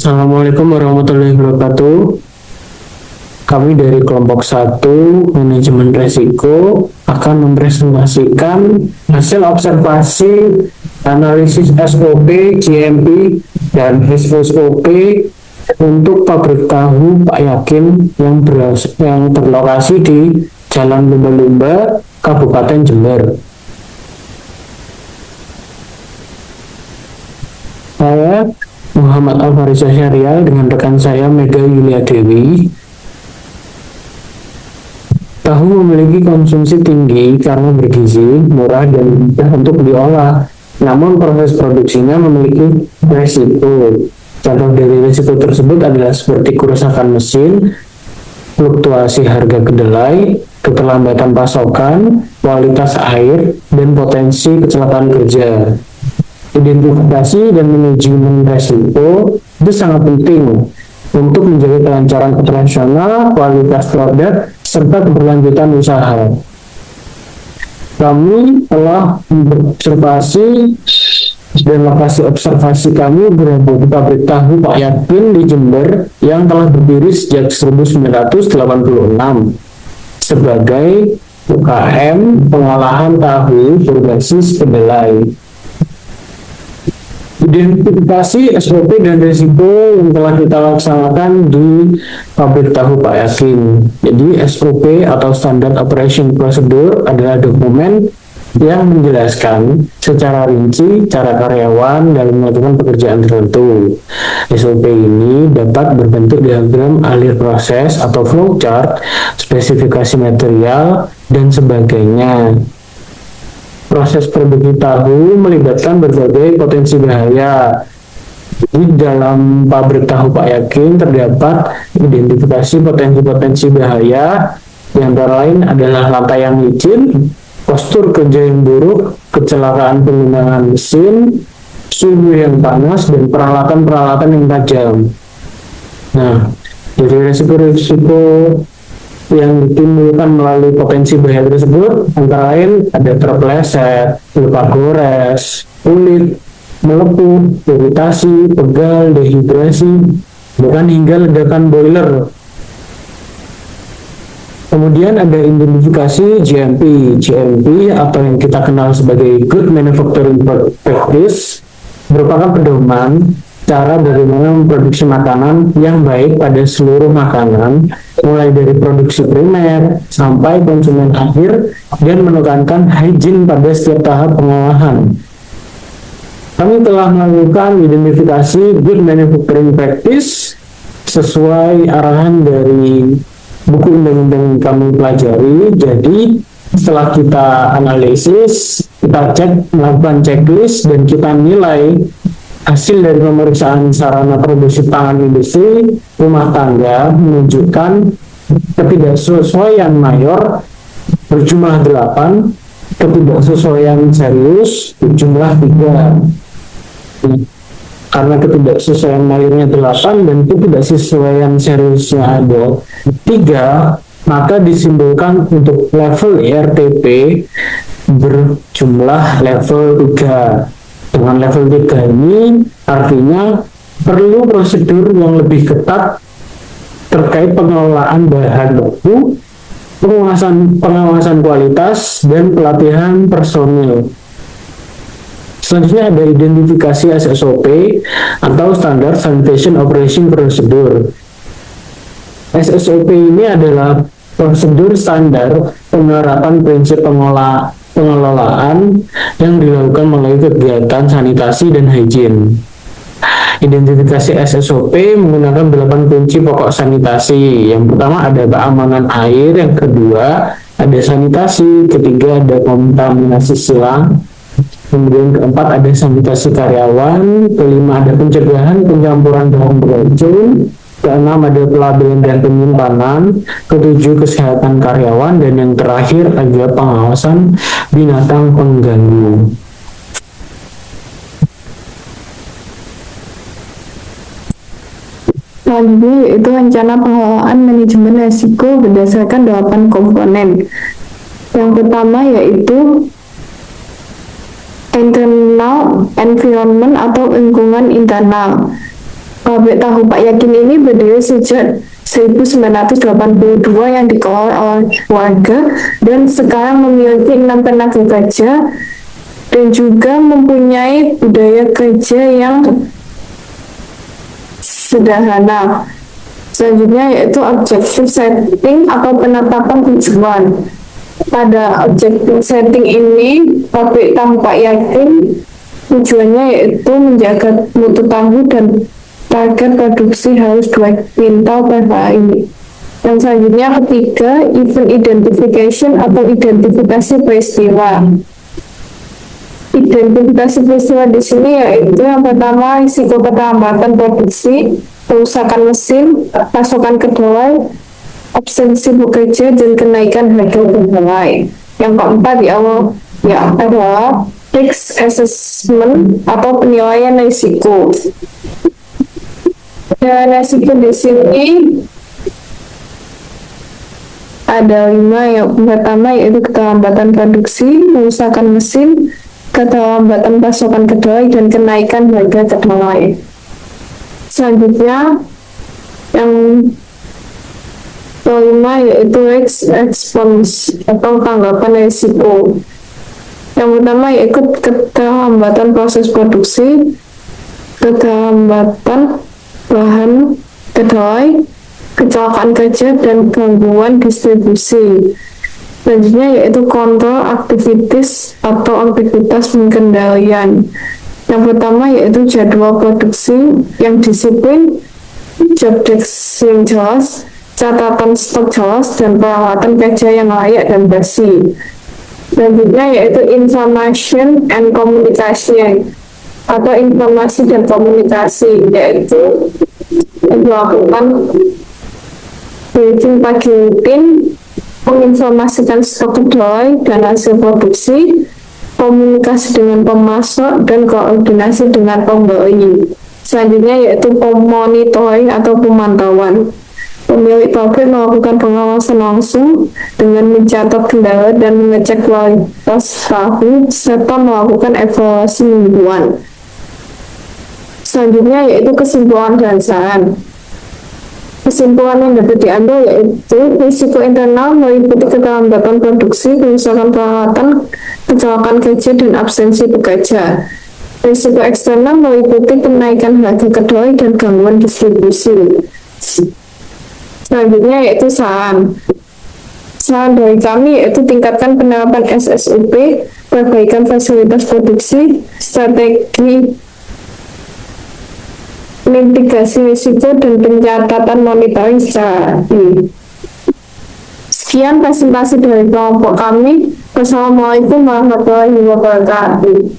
Assalamualaikum warahmatullahi wabarakatuh. Kami dari kelompok 1 Manajemen Resiko akan mempresentasikan hasil observasi analisis SOP, GMP, dan SOP untuk pabrik tahu Pak Yakin yang berlokasi di Jalan Lumba-Lumba, Kabupaten Jember. Saya Muhammad Alfarisa Syarial dengan rekan saya Mega Yulia Dewi. Tahu memiliki konsumsi tinggi karena bergizi, murah, dan mudah untuk diolah. Namun proses produksinya memiliki resiko. Contoh dari resiko tersebut adalah seperti kerusakan mesin, fluktuasi harga kedelai, keterlambatan pasokan, kualitas air, dan potensi kecelakaan kerja. Identifikasi dan manajemen resiko itu sangat penting untuk menjaga kelancaran operasional, kualitas produk, serta keberlanjutan usaha. Kami telah observasi dan lokasi observasi kami berada di pabrik tahu Pak Yakin di Jember yang telah berdiri sejak 1986 sebagai UKM pengolahan tahu berbasis kedelai. Identifikasi SOP dan risiko yang telah kita laksanakan di pabrik tahu Pak Yakin. Jadi SOP atau Standard Operation Procedure adalah dokumen yang menjelaskan secara rinci cara karyawan dalam melakukan pekerjaan tertentu. SOP ini dapat berbentuk diagram alir proses atau flowchart, spesifikasi material, dan sebagainya. Proses produksi tahu melibatkan berbagai potensi bahaya. Di dalam pabrik tahu Pak Yakin terdapat identifikasi potensi-potensi bahaya, yang antara lain adalah lantai yang licin, postur kerja yang buruk, kecelakaan penggunaan mesin, suhu yang panas, dan peralatan-peralatan yang tajam. Nah, dari risiko-risiko yang ditimbulkan melalui potensi bahaya tersebut antara lain ada terpeleset, luka gores, kulit melepuh, iritasi, pegal, dehidrasi, bahkan hingga ledakan boiler. Kemudian ada identifikasi GMP. GMP atau yang kita kenal sebagai Good Manufacturing Practice merupakan pedoman cara bagaimana memproduksi makanan yang baik pada seluruh makanan, mulai dari produksi primer sampai konsumen akhir, dan menekankan hygiene pada setiap tahap pengolahan. Kami telah melakukan identifikasi Good Manufacturing Practice sesuai arahan dari buku undang-undang yang kami pelajari. Jadi setelah kita analisis, kita cek, melakukan checklist, dan kita nilai hasil dari pemeriksaan sarana produksi pangan industri rumah tangga menunjukkan ketidaksesuaian mayor berjumlah 8, ketidaksesuaian serius berjumlah 3. Karena ketidaksesuaian mayornya 8 dan ketidaksesuaian seriusnya ada 3, maka disimpulkan untuk level IRTP berjumlah level 3. Dengan level 3 ini artinya perlu prosedur yang lebih ketat terkait pengelolaan bahan baku, pengawasan kualitas, dan pelatihan personil. Selanjutnya ada identifikasi SSOP atau Standard Sanitation Operation Procedure. SSOP ini adalah prosedur standar penerapan prinsip pengelolaan yang dilakukan melalui kegiatan sanitasi dan hygiene. Identifikasi SSOP menggunakan 8 kunci pokok sanitasi. Yang pertama ada keamanan air, yang kedua ada sanitasi, ketiga ada kontaminasi silang, kemudian keempat ada sanitasi karyawan, kelima ada pencegahan pencampuran bahan beracun, keenam ada pelabelan dan penyimpanan, ketujuh kesehatan karyawan, dan yang terakhir ada pengawasan binatang pengganggu. Selanjutnya yaitu rencana pengelolaan manajemen risiko berdasarkan 8 komponen. Yang pertama yaitu internal environment atau lingkungan internal. Pabrik tahu Pak Yakin ini berdiri sejak 1982 yang dikelola oleh warga dan sekarang memiliki 6 tenaga kerja dan juga mempunyai budaya kerja yang sederhana. Selanjutnya yaitu objective setting atau penetapan tujuan. Pada objective setting ini, pabrik tahu Pak Yakin tujuannya yaitu menjaga mutu tahu dan target produksi harus 2 kuintal per hari. Yang selanjutnya ketiga, event identification atau identifikasi peristiwa. Identifikasi peristiwa di sini yaitu yang pertama risiko keterlambatan produksi, kerusakan mesin, pasokan kedelai, absensi bekerja dan kenaikan harga kedelai. Yang keempat adalah risk assessment atau penilaian risiko. Dan risiko di sini ada 5. Yang pertama yaitu keterlambatan produksi, kerusakan mesin, keterlambatan pasokan kedelai dan kenaikan harga kedelai. Selanjutnya yang kelima yaitu risk response atau tanggapan risiko. Yang pertama yaitu keterlambatan proses produksi, keterlambatan bahan kedelai, kecelakaan kerja dan gangguan distribusi. Selanjutnya yaitu kontrol aktivitas atau aktivitas pengendalian. Yang pertama yaitu jadwal produksi yang disiplin, job desk yang jelas, catatan stok jelas, dan peralatan kerja yang layak dan bersih. Selanjutnya yaitu information and communication atau informasi dan komunikasi, yaitu melakukan briefing pagi rutin, menginformasikan stok kedelai dan hasil produksi, komunikasi dengan pemasok, dan koordinasi dengan pembeli. Selanjutnya yaitu monitoring atau pemantauan. Pemilik pabrik melakukan pengawasan langsung dengan mencatat kendala dan mengecek kualitas tahu serta melakukan evaluasi mingguan. Selanjutnya yaitu kesimpulan dan saran. Kesimpulan yang dapat diambil yaitu risiko internal meliputi keterlambatan produksi, kerusakan peralatan, kecelakaan kerja, dan absensi pekerja. Risiko eksternal meliputi kenaikan harga kedelai dan gangguan distribusi. Selanjutnya yaitu saran. Saran dari kami yaitu tingkatkan penerapan SSUP, perbaikan fasilitas produksi, strategi mitigasi risiko, dan pencatatan monitoring secara aktif. Sekian presentasi dari kelompok kami. Wassalamualaikum warahmatullahi wabarakatuh.